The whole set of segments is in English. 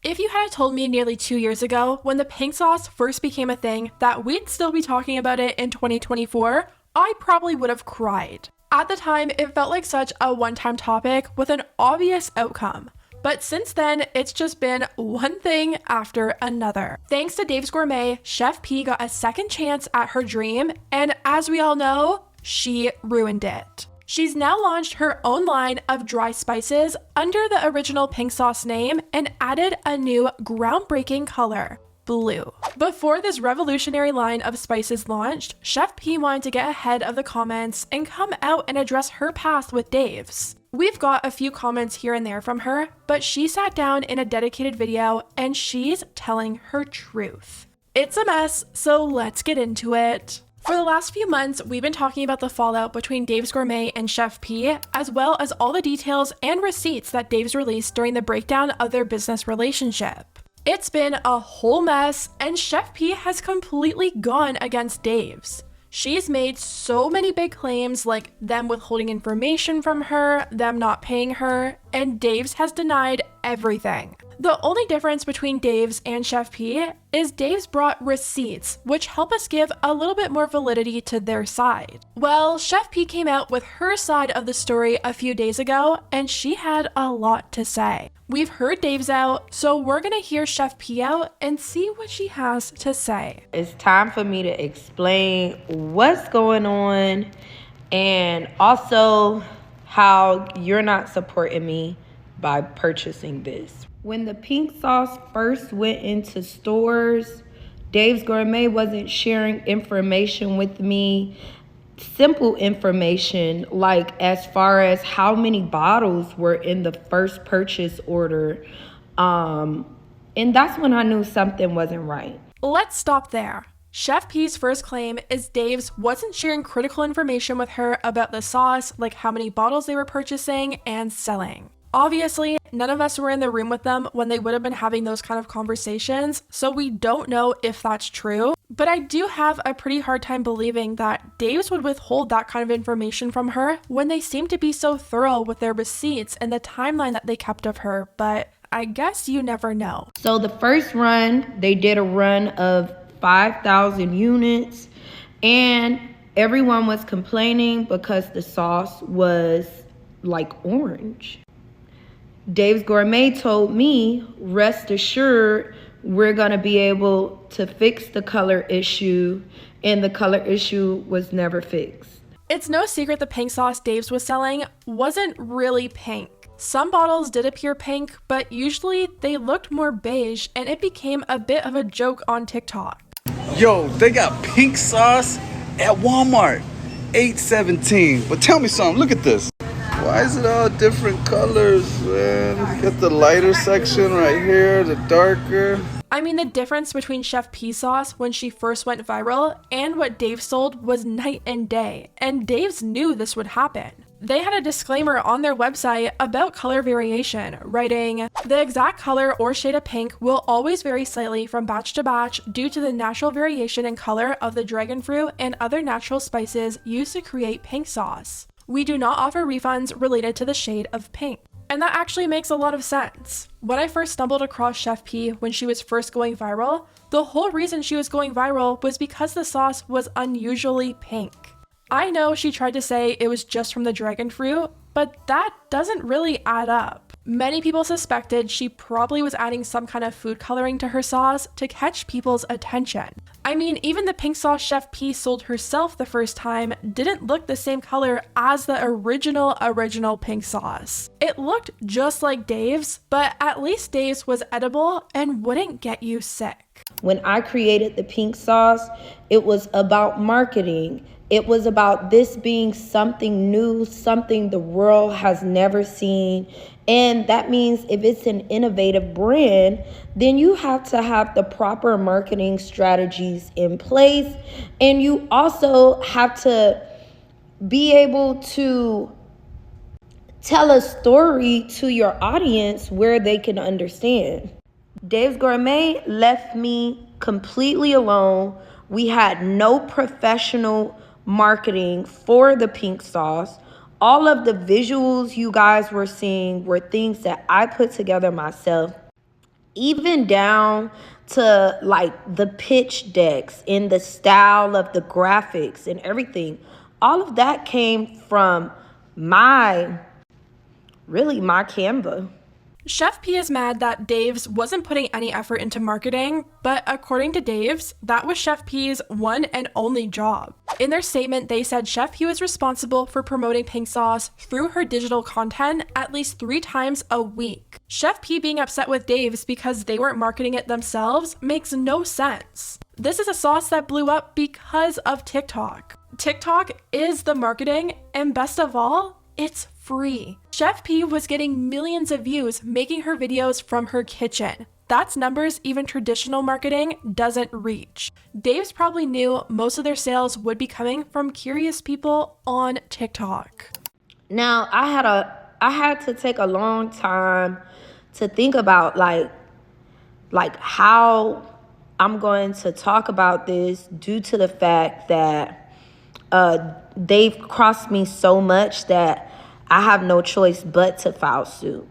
If you had told me nearly 2 years ago, when the pink sauce first became a thing, that we'd still be talking about it in 2024, I probably would have cried. At the time, it felt like such a one-time topic with an obvious outcome. But since then, it's just been one thing after another. Thanks to Dave's Gourmet, Chef P got a second chance at her dream, and as we all know, she ruined it. She's now launched her own line of dry spices under the original pink sauce name and added a new groundbreaking color, blue. Before this revolutionary line of spices launched, Chef P wanted to get ahead of the comments and come out and address her past with Dave's. We've got a few comments here and there from her, but she sat down in a dedicated video and she's telling her truth. It's a mess, so let's get into it. For the last few months, we've been talking about the fallout between Dave's Gourmet and Chef P, as well as all the details and receipts that Dave's released during the breakdown of their business relationship. It's been a whole mess, and Chef P has completely gone against Dave's. She's made so many big claims, like them withholding information from her, them not paying her, and Dave's has denied everything. The only difference between Dave's and Chef P is Dave's brought receipts, which help us give a little bit more validity to their side. Well, Chef P came out with her side of the story a few days ago, and she had a lot to say. We've heard Dave's out, so we're gonna hear Chef P out and see what she has to say. It's time for me to explain what's going on and also how you're not supporting me by purchasing this. When the pink sauce first went into stores, Dave's Gourmet wasn't sharing information with me, simple information like as far as how many bottles were in the first purchase order. And that's when I knew something wasn't right. Let's stop there. Chef P's first claim is Dave's wasn't sharing critical information with her about the sauce, like how many bottles they were purchasing and selling. Obviously, none of us were in the room with them when they would have been having those kind of conversations, so we don't know if that's true. But I do have a pretty hard time believing that Dave's would withhold that kind of information from her when they seem to be so thorough with their receipts and the timeline that they kept of her, but I guess you never know. So the first run, they did a run of 5,000 units, and everyone was complaining because the sauce was like orange. Dave's Gourmet told me, rest assured, we're going to be able to fix the color issue, and the color issue was never fixed. It's no secret the pink sauce Dave's was selling wasn't really pink. Some bottles did appear pink, but usually they looked more beige, and it became a bit of a joke on TikTok. Yo, they got pink sauce at Walmart, $8.17. But tell me something, look at this. Why is it all different colors, man? You got the lighter section right here, the darker. I mean, the difference between Chef P sauce when she first went viral and what Dave sold was night and day, and Dave's knew this would happen. They had a disclaimer on their website about color variation, writing, "The exact color or shade of pink will always vary slightly from batch to batch due to the natural variation in color of the dragon fruit and other natural spices used to create pink sauce. We do not offer refunds related to the shade of pink." And that actually makes a lot of sense. When I first stumbled across Chef P when she was first going viral, the whole reason she was going viral was because the sauce was unusually pink. I know she tried to say it was just from the dragon fruit, but that doesn't really add up. Many people suspected she probably was adding some kind of food coloring to her sauce to catch people's attention. I mean, even the pink sauce Chef P sold herself the first time didn't look the same color as the original pink sauce. It looked just like Dave's, but at least Dave's was edible and wouldn't get you sick. When I created the pink sauce, it was about marketing. It was about this being something new, something the world has never seen. And that means if it's an innovative brand, then you have to have the proper marketing strategies in place. And you also have to be able to tell a story to your audience where they can understand. Dave's Gourmet left me completely alone. We had no professional marketing for the pink sauce. All of the visuals you guys were seeing were things that I put together myself. even down to like the pitch decks and the style of the graphics and everything. All of that came from my Canva. Chef P is mad that Dave's wasn't putting any effort into marketing, but according to Dave's, that was Chef P's one and only job. In their statement, they said Chef P was responsible for promoting pink sauce through her digital content at least 3 times a week. Chef P being upset with Dave's because they weren't marketing it themselves makes no sense. This is a sauce that blew up because of TikTok. TikTok is the marketing, and best of all, it's free. Chef P was getting millions of views making her videos from her kitchen. That's numbers even traditional marketing doesn't reach. Dave's probably knew most of their sales would be coming from curious people on TikTok. Now, I had to take a long time to think about like how I'm going to talk about this due to the fact that they've crossed me so much that I have no choice but to file suit.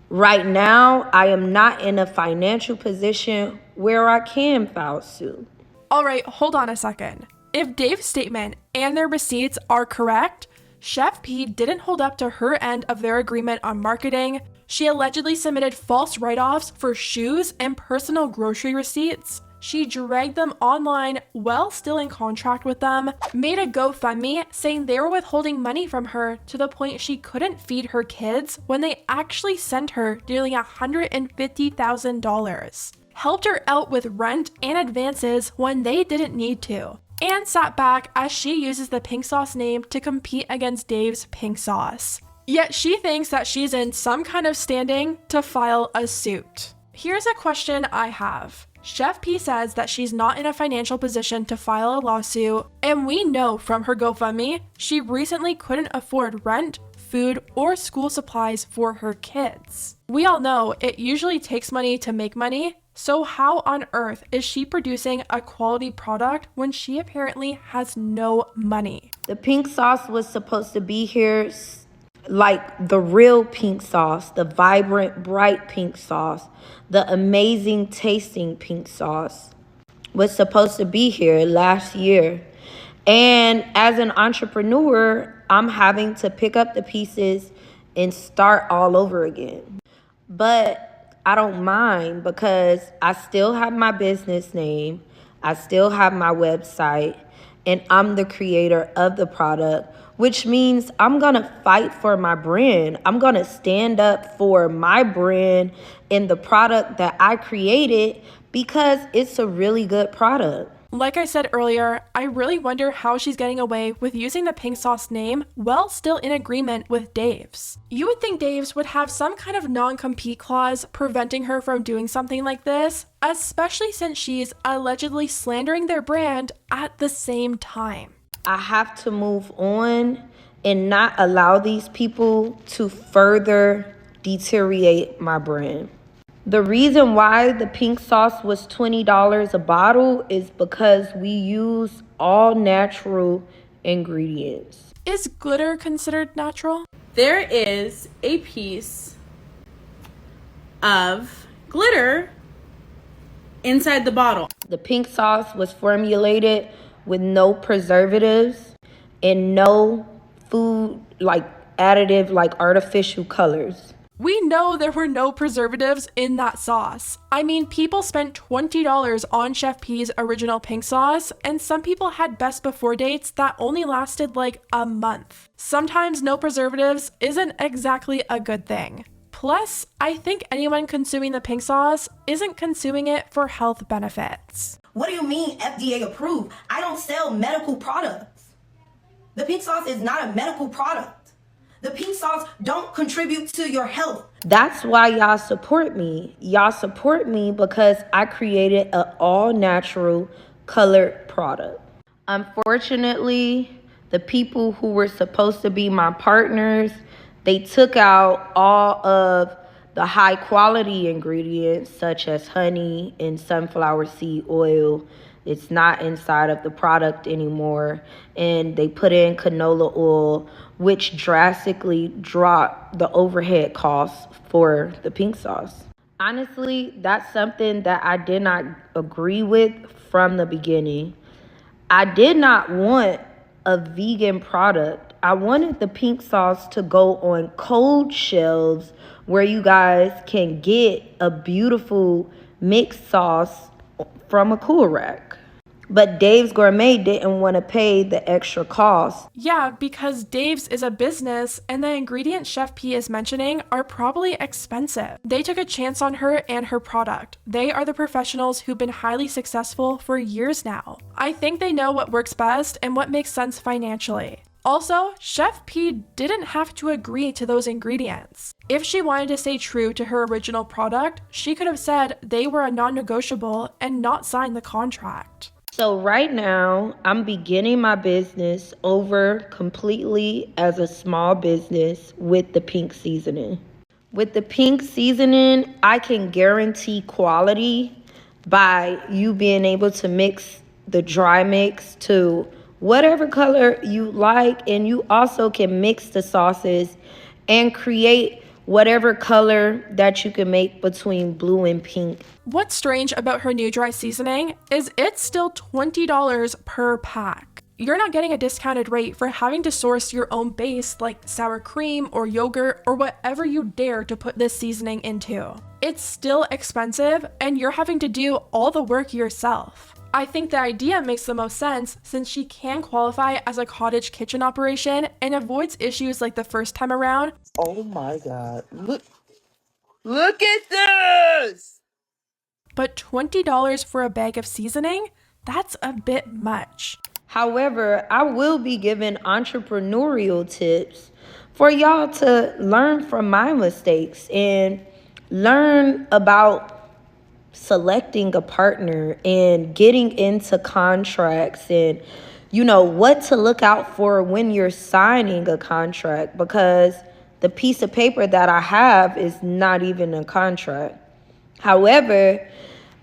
Right now, I am not in a financial position where I can file suit. All right, hold on a second. If Dave's statement and their receipts are correct, Chef P didn't hold up to her end of their agreement on marketing. She allegedly submitted false write-offs for shoes and personal grocery receipts. She dragged them online while still in contract with them, made a GoFundMe saying they were withholding money from her to the point she couldn't feed her kids when they actually sent her nearly $150,000, helped her out with rent and advances when they didn't need to, and sat back as she uses the pink sauce name to compete against Dave's pink sauce. Yet she thinks that she's in some kind of standing to file a suit. Here's a question I have. Chef P says that she's not in a financial position to file a lawsuit, and we know from her GoFundMe, she recently couldn't afford rent, food, or school supplies for her kids. We all know it usually takes money to make money, so how on earth is she producing a quality product when she apparently has no money? The pink sauce was supposed to be here like the real pink sauce, the vibrant, bright pink sauce, the amazing tasting pink sauce was supposed to be here last year. And as an entrepreneur, I'm having to pick up the pieces and start all over again. But I don't mind because I still have my business name, I still have my website, and I'm the creator of the product, which means I'm gonna fight for my brand. I'm gonna stand up for my brand and the product that I created because it's a really good product. Like I said earlier, I really wonder how she's getting away with using the pink sauce name while still in agreement with Dave's. You would think Dave's would have some kind of non-compete clause preventing her from doing something like this, especially since she's allegedly slandering their brand at the same time. I have to move on and not allow these people to further deteriorate my brand. The reason why the pink sauce was $20 a bottle is because we use all natural ingredients. Is glitter considered natural? There is a piece of glitter inside the bottle. The pink sauce was formulated with no preservatives and no food additive artificial colors. We know there were no preservatives in that sauce. I mean, people spent $20 on Chef P's original pink sauce, and some people had best before dates that only lasted like a month. Sometimes no preservatives isn't exactly a good thing. Plus, I think anyone consuming the pink sauce isn't consuming it for health benefits. What do you mean FDA approved? I don't sell medical products. The pink sauce is not a medical product. The pink sauce don't contribute to your health. That's why y'all support me. Y'all support me because I created an all-natural colored product. Unfortunately, the people who were supposed to be my partners, they took out all of the high quality ingredients such as honey and sunflower seed oil. It's not inside of the product anymore. And they put in canola oil, which drastically dropped the overhead costs for the pink sauce. Honestly, that's something that I did not agree with from the beginning. I did not want a vegan product. I wanted the pink sauce to go on cold shelves where you guys can get a beautiful mixed sauce from a cool rack. But Dave's Gourmet didn't want to pay the extra cost. Yeah, because Dave's is a business and the ingredients Chef P is mentioning are probably expensive. They took a chance on her and her product. They are the professionals who've been highly successful for years now. I think they know what works best and what makes sense financially. Also, Chef P didn't have to agree to those ingredients. If she wanted to stay true to her original product, she could have said they were a non-negotiable and not sign the contract. So right now, I'm beginning my business over completely as a small business with the pink seasoning. With the pink seasoning, I can guarantee quality by you being able to mix the dry mix to whatever color you like, and you also can mix the sauces and create whatever color that you can make between blue and pink. What's strange about her new dry seasoning is it's still $20 per pack. You're not getting a discounted rate for having to source your own base like sour cream or yogurt or whatever you dare to put this seasoning into. It's still expensive and you're having to do all the work yourself. I think the idea makes the most sense since she can qualify as a cottage kitchen operation and avoids issues like the first time around. Oh my God. Look at this! But $20 for a bag of seasoning? That's a bit much. However, I will be giving entrepreneurial tips for y'all to learn from my mistakes and learn about selecting a partner and getting into contracts and what to look out for when you're signing a contract, because the piece of paper that I have is not even a contract. However,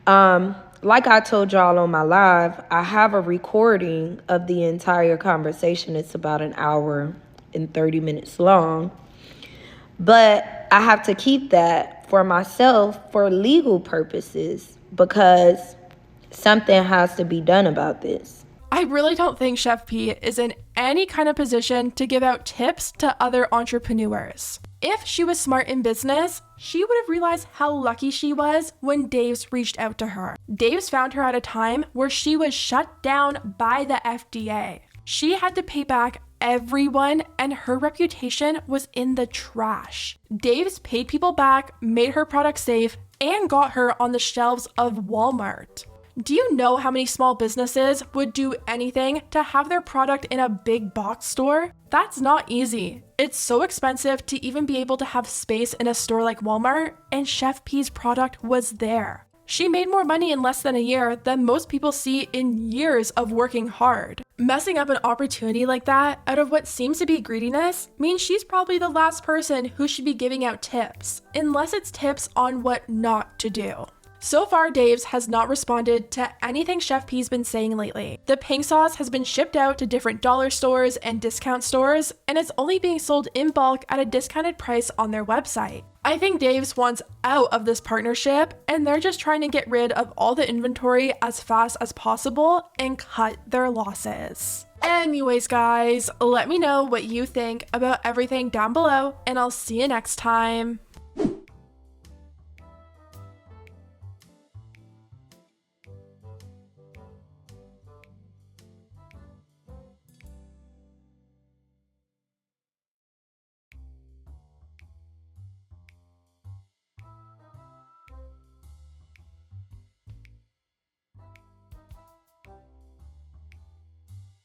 like I told y'all on my live, I have a recording of the entire conversation. It's about an hour and 30 minutes long. But I have to keep that for myself for legal purposes because something has to be done about this. I really don't think Chef P is in any kind of position to give out tips to other entrepreneurs. If she was smart in business, she would have realized how lucky she was when Dave's reached out to her. Dave's found her at a time where she was shut down by the FDA. She had to pay back everyone and her reputation was in the trash. Dave's paid people back, made her product safe, and got her on the shelves of Walmart. Do you know how many small businesses would do anything to have their product in a big box store? That's not easy. It's so expensive to even be able to have space in a store like Walmart, and Chef P's product was there. She made more money in less than a year than most people see in years of working hard. Messing up an opportunity like that out of what seems to be greediness means she's probably the last person who should be giving out tips, unless it's tips on what not to do. So far, Dave's has not responded to anything Chef P's been saying lately. The pink sauce has been shipped out to different dollar stores and discount stores, and it's only being sold in bulk at a discounted price on their website. I think Dave's wants out of this partnership, and they're just trying to get rid of all the inventory as fast as possible and cut their losses. Anyways, guys, let me know what you think about everything down below, and I'll see you next time.